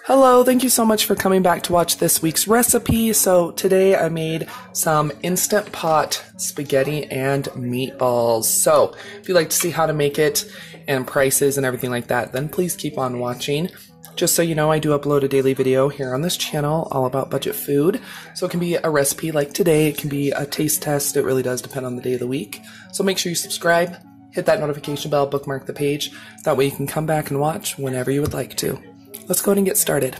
Hello, thank you so much for coming back to watch this week's recipe. So today I made some Instant Pot spaghetti and meatballs. So if you'd like to see how to make it and prices and everything like that, then please keep on watching. Just so you know, I do upload a daily video here on this channel all about budget food. So it can be a recipe like today, it can be a taste test, it really does depend on the day of the week. So make sure you subscribe, hit that notification bell, bookmark the page. That way you can come back and watch whenever you would like to. Let's go ahead and get started.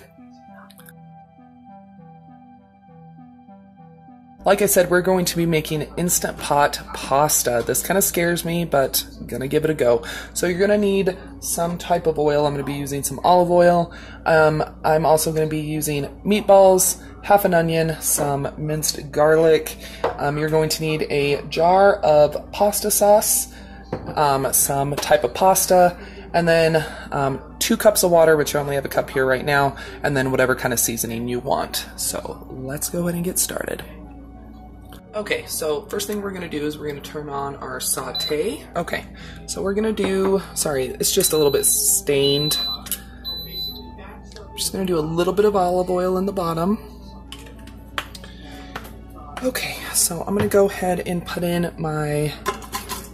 Like I said, we're going to be making Instant Pot pasta. This kind of scares me, but I'm gonna give it a go. So you're gonna need some type of oil. I'm gonna be using some olive oil. I'm also gonna be using meatballs, half an onion, some minced garlic. You're going to need a jar of pasta sauce, some type of pasta, and then 2 cups of water, which I only have a cup here right now, and then whatever kind of seasoning you want. So let's go ahead and get started. Okay, so first thing we're gonna do is we're gonna turn on our saute. Okay, so we're gonna do, sorry, it's just a little bit stained. I'm just gonna do a little bit of olive oil in the bottom. Okay, so I'm gonna go ahead and put in my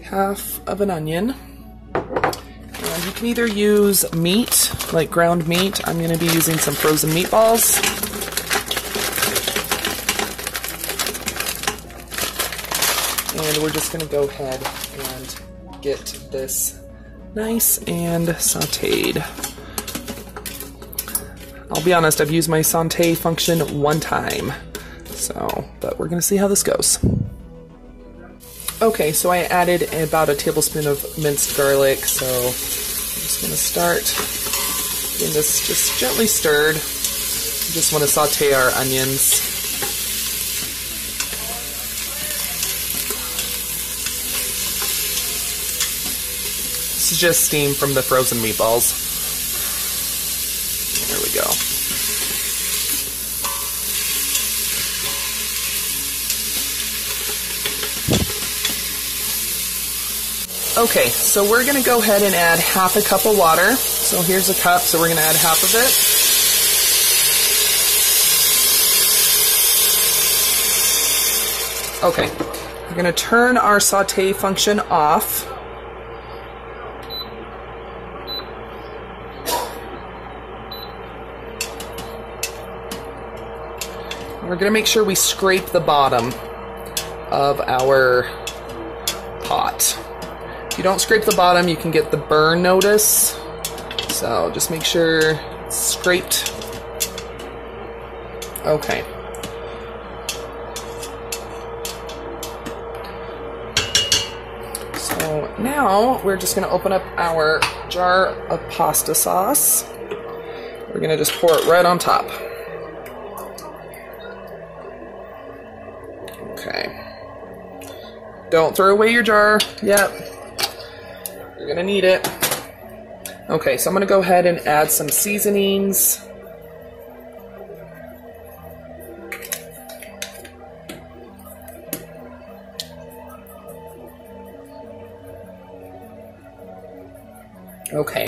half of an onion. And you can either use meat, like ground meat. I'm gonna be using some frozen meatballs. And we're just gonna go ahead and get this nice and sauteed. I'll be honest, I've used my saute function one time, but we're gonna see how this goes. Okay, so I added about a tablespoon of minced garlic, so I'm just gonna start getting this just gently stirred. We just wanna saute our onions. This is just steam from the frozen meatballs. There we go. Okay, so we're gonna go ahead and add half a cup of water. So here's a cup, so we're gonna add half of it. Okay, we're gonna turn our saute function off. We're gonna make sure we scrape the bottom of our pot. If you don't scrape the bottom, you can get the burn notice. So just make sure it's scraped. Okay. So now we're just gonna open up our jar of pasta sauce. We're gonna just pour it right on top. Okay. Don't throw away your jar yet. You're gonna need it. Okay, so I'm gonna go ahead and add some seasonings. Okay,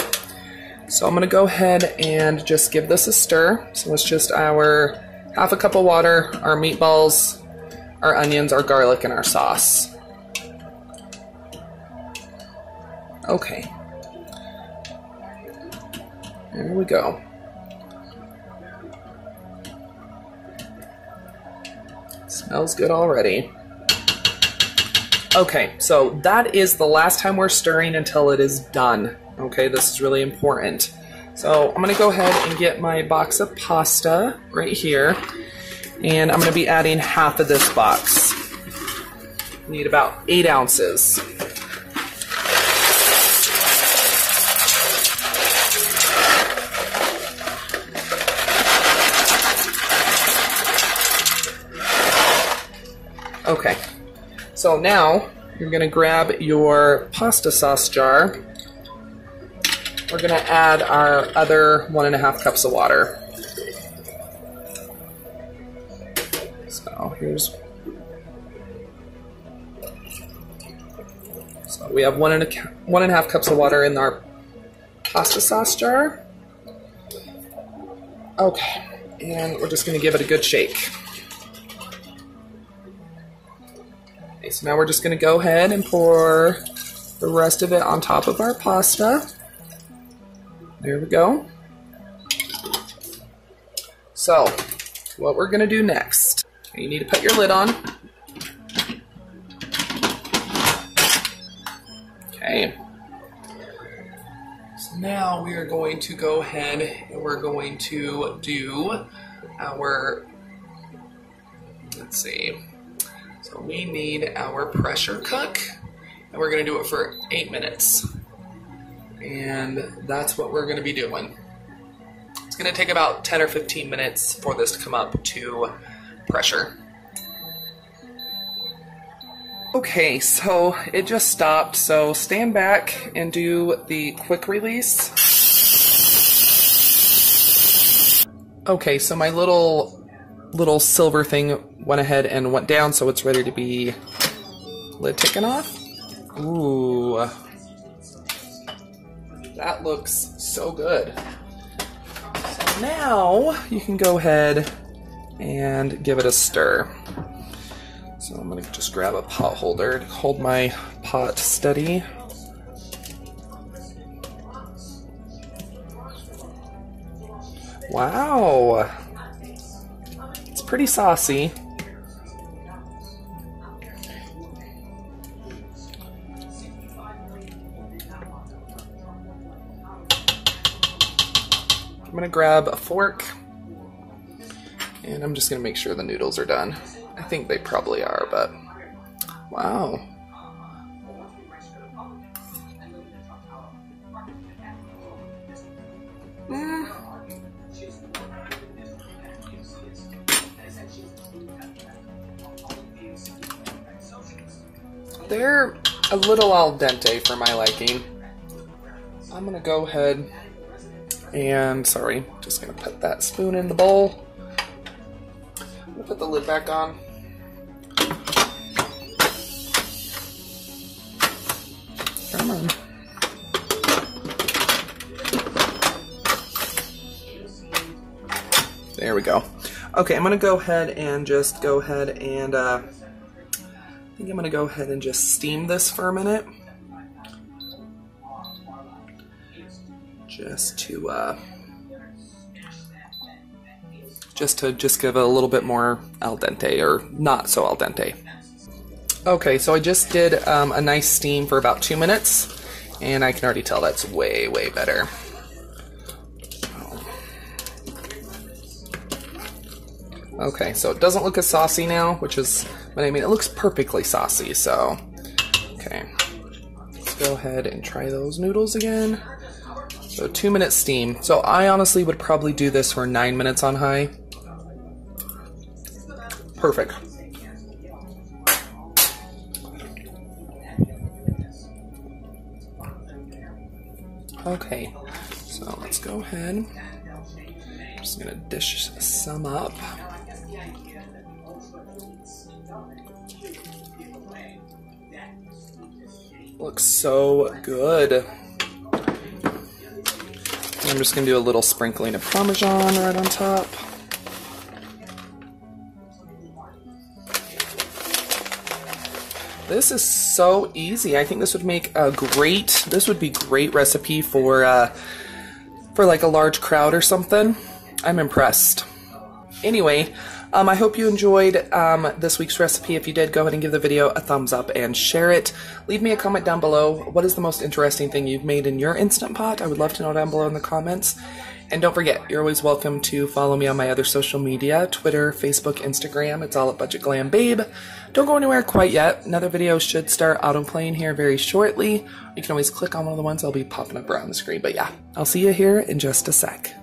so I'm gonna go ahead and just give this a stir. So it's just our half a cup of water, our meatballs, our onions, our garlic, and our sauce. Okay. There we go. Smells good already. Okay, so that is the last time we're stirring until it is done. Okay, this is really important. So I'm gonna go ahead and get my box of pasta right here. And I'm going to be adding half of this box. Need about 8 ounces. Okay, so now you're going to grab your pasta sauce jar. We're going to add our other 1.5 cups of water. So here's, so we have 1.5 cups of water in our pasta sauce jar. Okay, and we're just going to give it a good shake. Okay, so now we're just going to go ahead and pour the rest of it on top of our pasta. There we go. So, what we're going to do next, you need to put your lid on. Okay. So now we are going to go ahead and we're going to do our, let's see, so we need our pressure cook, and we're going to do it for 8 minutes. And that's what we're going to be doing. It's going to take about 10 or 15 minutes for this to come up to pressure. Okay, so it just stopped, so stand back and do the quick release. Okay, so my little silver thing went ahead and went down, so it's ready to be lid taken off. Ooh, that looks so good. So now you can go ahead and give it a stir. So I'm going to just grab a pot holder to hold my pot steady. Wow! It's pretty saucy. I'm going to grab a fork, and I'm just going to make sure the noodles are done. I think they probably are, but wow. They're a little al dente for my liking. I'm gonna go ahead and, sorry, just gonna put that spoon in the bowl. I'm gonna put the lid back on. Come on. There we go. Okay, I'm gonna go ahead and just I think I'm gonna go ahead and just steam this for a minute. Just to give it a little bit more al dente, or not so al dente. Okay, so I just did a nice steam for about 2 minutes, and I can already tell that's way, way better. Okay, so it doesn't look as saucy now, which is, but I mean, it looks perfectly saucy, so, okay. Let's go ahead and try those noodles again. So 2 minute steam. So I honestly would probably do this for 9 minutes on high. Perfect. Okay, so let's go ahead. I'm just gonna dish some up. Looks so good. I'm just gonna do a little sprinkling of Parmesan right on top. This is so easy. I think this would make a great, great recipe for like a large crowd or something. I'm impressed. Anyway, I hope you enjoyed this week's recipe. If you did, go ahead and give the video a thumbs up and share it. Leave me a comment down below. What is the most interesting thing you've made in your Instant Pot? I would love to know down below in the comments. And don't forget, you're always welcome to follow me on my other social media, Twitter, Facebook, Instagram. It's all at Budget Glam Babe. Don't go anywhere quite yet. Another video should start autoplaying here very shortly. You can always click on one of the ones that'll be popping up around the screen. But yeah, I'll see you here in just a sec.